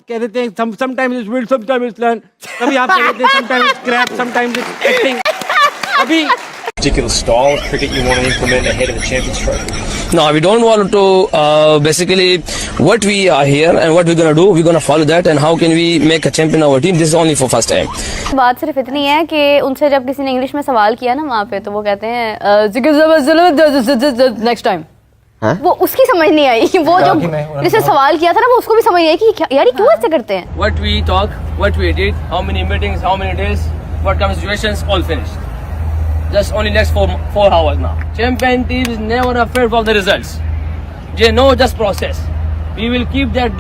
कह देते हैं sometimes it's build, sometimes it's learn. कभी आप कह देते हैं sometimes it's scrap, sometimes it's acting. अभी particular style of cricket you want to implement ahead of the Champions Trophy? No, we don't want to. Basically, what we are here and what we're gonna do, we're gonna follow that. And how can we make a champion of our team? This is only for first time. बात सिर्फ इतनी है कि उनसे जब किसी ने English में सवाल किया ना वहाँ पे, तो वो कहते हैं नेक्स्ट टाइम। वो उसकी समझ नहीं आई, वो जो जिसने सवाल किया था ना, वो उसको भी समझ नहीं आई कि यार ये क्यों ऐसे करते हैं। What we talk, what we did, how many meetings, how many days, what kind of situations, all finished. Just only next four hours now. Champion team is never afraid of the results. They know just process. We will keep that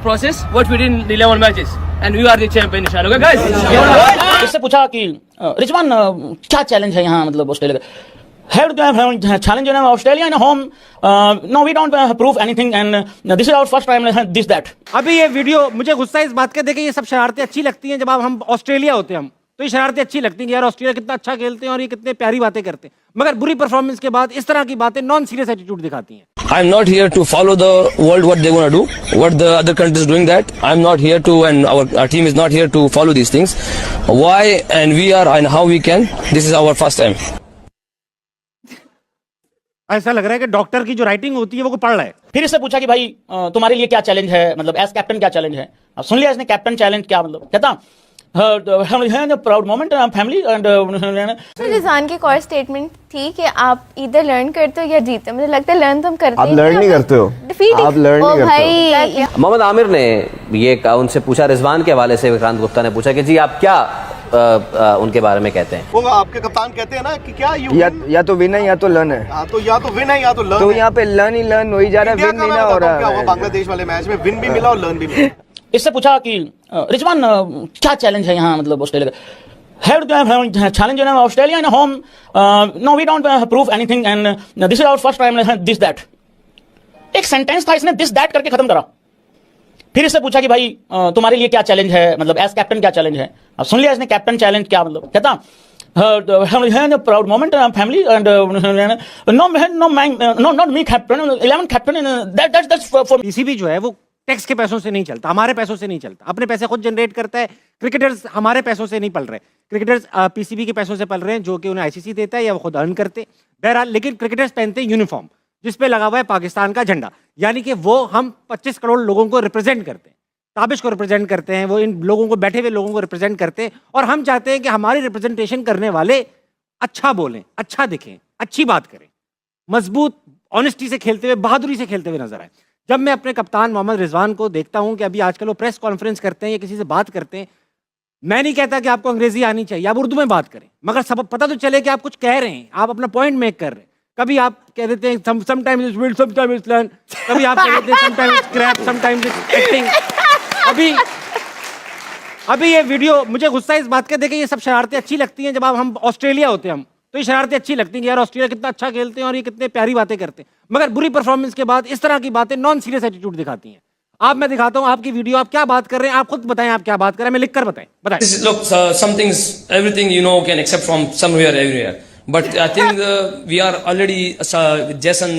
process what we did in 11 matches, and we are the champion inshallah. Okay guys? इससे पूछा कि रिजवान क्या challenge है यहाँ, मतलब Australia का have challenge in Australia in home. No, we don't prove anything, and this is our first time this that. अभी ये वीडियो मुझे गुस्सा इस बात का देखिए, ये सब शरारतें अच्छी लगती हैं जब हम ऑस्ट्रेलिया होते हैं, तो ये शरारतें अच्छी लगती हैं कि यार ऑस्ट्रेलिया कितना अच्छा खेलते हैं और ये कितने प्यारी बातें करते हैं, मगर बुरी परफॉर्मेंस के बाद इस तरह की बातें नॉन सीरियस एटीट्यूड दिखाती हैं। I'm not here to follow the world what they want to do, what the other countries doing that. I'm not here to, and our team is not here to follow these things. Why and we are and how we can. This is our first time. ऐसा लग रहा है कि doctor की जो writing होती है वो पढ़ रहा है। फिर इससे पूछा कि भाई तुम्हारे लिए क्या चैलेंज है, मतलब एज कैप्टन क्या चैलेंज है। अब सुन लिया इसने कैप्टन चैलेंज क्या, मतलब कहता proud moment family and. Rizwan की एक और स्टेटमेंट थी कि आप इधर लर्न करते हो या जीते हो। मुझे लगता है लर्न तो हम करते हैं। आप लर्न नहीं करते हो, आप लर्न नहीं करते हो। मोहम्मद आमिर ने ये उनसे पूछा, रिजवान के हवाले से विक्रांत गुप्ता ने पूछा कि जी आप क्या उनके बारे में कहते हैं। वो आपके कप्तान कहते हैं ना कि क्या या तो विन है या तो लर्न है। तो या तो विन है या तो लर्न। तो यहाँ पे लर्न ही लर्न हो ही जा रहा है, विन नहीं ना हो रहा है। बांग्लादेश वाले मैच में विन भी मिला और लर्न भी मिला। इससे पूछा कि रिजवान क्या चैलेंज है यहाँ, मतलब ऑस्ट्रेलिया का have challenge in Australia in home. No, we don't prove anything, and this is our first time this that. एक सेंटेंस था, इसने दिस दैट करके खत्म करा। फिर इससे पूछा कि भाई तुम्हारे लिए क्या चैलेंज है, मतलब एज कैप्टन क्या चैलेंज है। अब सुन लिया इसने कैप्टन चैलेंज क्या, मतलब कहता proud moment family and no not me captain 11 captain that's for. PCB जो है वो टैक्स के पैसों से नहीं चलता, हमारे पैसों से नहीं चलता, अपने पैसे खुद जनरेट करता है। क्रिकेटर्स हमारे पैसों से नहीं पल रहे, क्रिकेटर्स पीसीबी के पैसों से पल रहे हैं, जो कि उन्हें आईसीसी देता है या वो खुद अर्न करते। बहरहाल, लेकिन क्रिकेटर्स पहनते हैं यूनिफॉर्म जिस पे लगा हुआ है पाकिस्तान का झंडा, यानी कि वो हम 25 करोड़ लोगों को रिप्रेजेंट करते हैं, ताबिश को रिप्रेजेंट करते हैं, वो इन लोगों को, बैठे हुए लोगों को रिप्रेजेंट करते हैं। और हम चाहते हैं कि हमारी रिप्रेजेंटेशन करने वाले अच्छा बोलें, अच्छा दिखें, अच्छी बात करें, मजबूत ऑनेस्टी से खेलते हुए, बहादुरी से खेलते हुए नजर आए। जब मैं अपने कप्तान मोहम्मद रिजवान को देखता हूं कि अभी आजकल वो प्रेस कॉन्फ्रेंस करते हैं या किसी से बात करते हैं, मैं नहीं कहता कि आपको अंग्रेजी आनी चाहिए, आप उर्दू में बात करें, मगर सब पता तो चले कि आप कुछ कह रहे हैं, आप अपना पॉइंट मेक कर रहे हैं। कभी आप कह देते हैं sometimes it's build, sometimes it's learn. कभी आप कह देते हैं sometimes it's scrap, sometimes it's acting. अभी ये वीडियो मुझे गुस्सा इस बात का देखिए, ये सब शरारतें अच्छी लगती हैं जब हम ऑस्ट्रेलिया होते हैं, तो ये शरारतें अच्छी लगती हैं कि यार ऑस्ट्रेलिया कितना अच्छा खेलते हैं और ये कितने प्यारी बातें करते हैं, मगर बुरी परफॉर्मेंस के बाद इस तरह की बातें नॉन सीरियस एटीट्यूड दिखाती हैं। आप, मैं दिखाता हूं आपकी वीडियो, आप क्या बात कर रहे हैं, आप खुद बताएं आप क्या बात कर रहे हैं, मैं लिख कर बताएं। Look, some things, everything you know can accept from somewhere, everywhere. But I think we are already with Jason.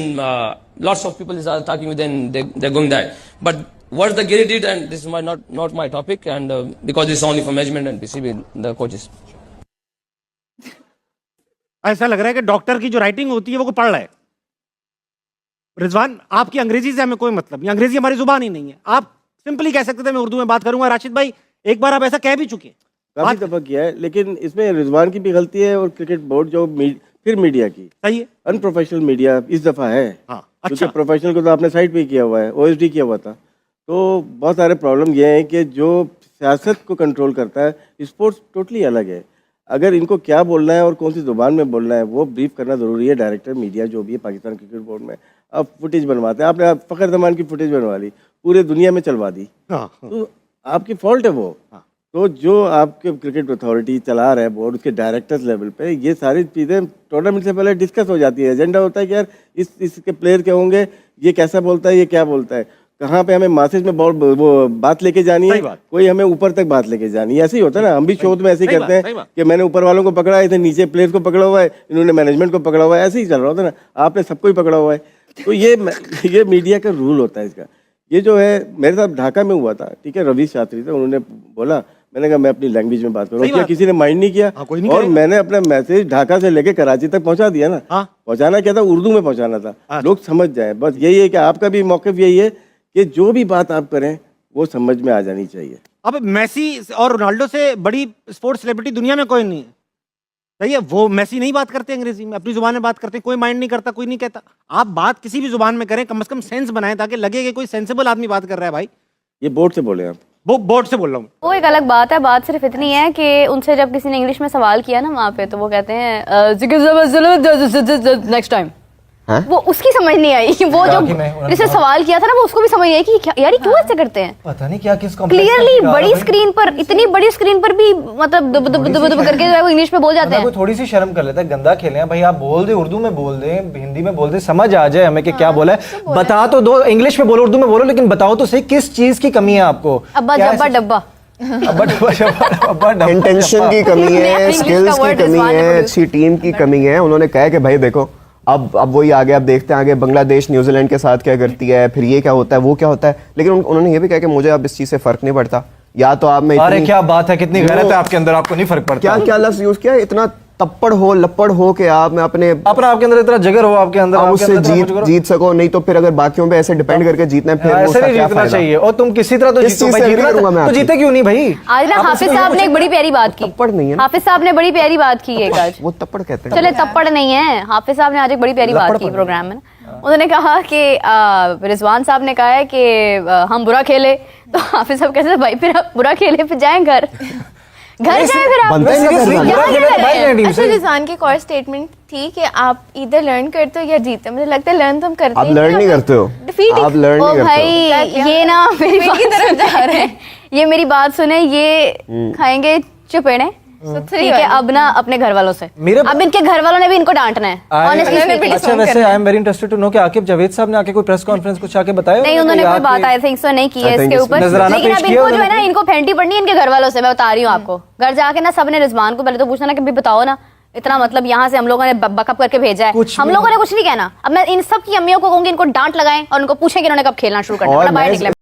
Lots of people are talking with them. They're going that. But what the Gary did, and this is not my topic, and because it's only for management and PCB, the coaches. ऐसा लग रहा है कि doctor की जो writing होती है वो पढ़ रहा है। रिजवान, आपकी अंग्रेजी से हमें कोई मतलब नहीं, अंग्रेजी हमारी जुबान ही नहीं है। आप सिंपली कह सकते थे मैं उर्दू में बात करूंगा। राशिद भाई, एक बार आप ऐसा कह भी चुके हैं, काफी दफा किया है, लेकिन इसमें रिजवान की भी गलती है और क्रिकेट बोर्ड जो फिर मीडिया की। सही है, अनप्रोफेशनल मीडिया इस दफा है। हाँ, अच्छा, प्रोफेशनल को तो आपने साइड पे किया हुआ है, ओएसडी किया हुआ था। तो बहुत सारे प्रॉब्लम ये हैं कि जो सियासत को कंट्रोल करता है, स्पोर्ट्स टोटली अलग है। अगर इनको क्या बोलना है और कौन सी जुबान में बोलना है वो ब्रीफ करना ज़रूरी है। डायरेक्टर मीडिया जो भी है पाकिस्तान क्रिकेट बोर्ड में, अब फुटेज बनवाते हैं, आपने फ़खर जमान की फुटेज बनवा ली, पूरे दुनिया में चलवा दी, तो आपकी फॉल्ट है वो। तो जो आपके क्रिकेट अथॉरिटी चला रहा है बोर्ड, उसके डायरेक्टर्स लेवल पे ये सारी चीज़ें टूर्नामेंट से पहले डिस्कस हो जाती है। एजेंडा होता है कि यार इसके प्लेयर क्या होंगे, ये कैसा बोलता है, ये क्या बोलता है, कहाँ पे हमें मैसेज में वो बात लेके जानी है, कोई हमें ऊपर तक बात लेके जानी है। ऐसे ही होता है ना, हम भी शो में ऐसे ही करते हैं कि मैंने ऊपर वालों को पकड़ा है, इधर नीचे प्लेयर्स को पकड़ा हुआ है, इन्होंने मैनेजमेंट को पकड़ा हुआ है, ऐसे ही चल रहा होता है ना, आपने सबको ही पकड़ा हुआ है। तो ये मीडिया का रूल होता है इसका ये जो है मेरे साथ ढाका में हुआ था, ठीक है, रवि शास्त्री थे, उन्होंने बोला, मैंने कहा मैं अपनी लैंग्वेज में बात करूँ, क्या किसी ने माइंड नहीं किया? हाँ, कोई नहीं और करेगा। मैंने अपना मैसेज ढाका से लेके कराची तक पहुंचा दिया ना। हाँ। पहुंचाना क्या था, उर्दू में पहुंचाना था, अच्छा। लोग समझ जाए, बस यही है कि आपका भी मौक़िफ़ यही है कि जो भी बात आप करें वो समझ में आ जानी चाहिए। अब मेसी और रोनाल्डो से बड़ी स्पोर्ट्स सेलिब्रिटी दुनिया में कोई नहीं है, सही है। वो मेसी नहीं बात करते अंग्रेजी में, अपनी जुबान में बात करते हैं, कोई माइंड नहीं करता, कोई नहीं कहता। आप बात किसी भी जुबान में करें, कम से कम सेंस बनाएं ताकि लगे कि कोई सेंसिबल आदमी बात कर रहा है। भाई ये बोर्ड से बोले आप? वो बोर्ड से बोल रहा हूँ। वो एक अलग बात है। बात सिर्फ इतनी है कि उनसे जब किसी ने इंग्लिश में सवाल किया ना वहाँ पे, तो वो कहते हैं नेक्स्ट टाइम। वो उसकी समझ नहीं आई। वो जो जिसने सवाल किया था ना, वो उसको भी समझ नहीं आई कि यार ये क्यों ऐसे करते हैं। पता नहीं क्या किस क्लियरली बड़ी स्क्रीन पर, इतनी बड़ी स्क्रीन पर भी मतलब दुब दुब दुब दुब करके जो है वो इंग्लिश में बोल जाते हैं। थोड़ी सी शर्म कर लेता है, गंदा खेले हैं भाई, आप बोल दे, उर्दू में बोल दे, हिंदी में बोल दे, समझ आ जाए हमें कि क्या बोला है। बता तो दो, इंग्लिश में बोलो, उर्दू में बोलो, लेकिन बताओ तो सही किस चीज की कमी है आपको। अब्बा जब्बा डब्बा, इंटेंशन की कमी है, स्किल्स की कमी है, अच्छी टीम की कमी है। उन्होंने कहा कि भाई देखो अब वही आगे आप देखते हैं, आगे बांग्लादेश न्यूजीलैंड के साथ क्या करती है, फिर ये क्या होता है, वो क्या होता है। लेकिन उन्होंने ये भी कहा कि मुझे अब इस चीज से फर्क नहीं पड़ता, या तो आप में अरे क्या बात है, कितनी गैरत है आपके अंदर, आपको नहीं फर्क पड़ता। क्या क्या लफ्ज यूज किया, इतना तप्पड़ हो लपड़ हो के आप में अपने आपके अंदर इतना जगर हो, आपके अंदर आप उससे जीत सको। नहीं तो फिर अगर बाकियों पे ऐसे डिपेंड करके जीतना है, फिर ऐसे नहीं जीतना चाहिए। और तुम किसी तरह तो जीतो भाई, जीतना तो जीते क्यों नहीं भाई। आज ना हाफिज साहब ने एक बड़ी प्यारी बात की। तप्पड़ नहीं है, हाफिज साहब ने बड़ी प्यारी बात की एक आज। वो तप्पड़ कहते हैं। चले तप्पड़ नहीं है, हाफिज साहब ने आज एक बड़ी प्यारी बात की प्रोग्राम में। उन्होंने कहा कि रिजवान साहब ने कहा है कि हम बुरा खेले, तो हाफिज साहब कहते भाई फिर आप बुरा खेले फिर जाएं घर जाए फिर आप। अच्छा, रिजवान की कोर स्टेटमेंट थी कि आप इधर लर्न करते हो या जीते। मुझे लगता है लर्न तुम करते आप लर्न नहीं करते हो, आप लर्न नहीं करते हो भाई। ये ना मेरी की तरफ जा रहे हैं, ये मेरी बात सुने, ये खाएंगे चुपेड़े, ठीक है। अब ना अपने घर वालों से, अब इनके घर वालों ने भी इनको डांटना है। अच्छा, वैसे I am very interested to know कि आकिब जावेद साहब ने आके कोई प्रेस कॉन्फ्रेंस कुछ आके बताया? नहीं, उन्होंने कोई बात आई थिंक सो नहीं की है इसके ऊपर। लेकिन अब इनको जो है ना, इनको फेंटी पड़नी है इनके घर वालों से। मैं बता रही हूँ आपको, घर जाके ना सबने रिजवान को पहले तो पूछना ना कि भाई बताओ ना, इतना मतलब यहाँ से हम लोगों ने बकअप करके भेजा है, हम लोगों ने कुछ नहीं कहना। अब मैं इन सब की अम्मियों को कहूंगी इनको डांट लगाएं और उनको पूछें कि इन्होंने कब खेलना शुरू करना है।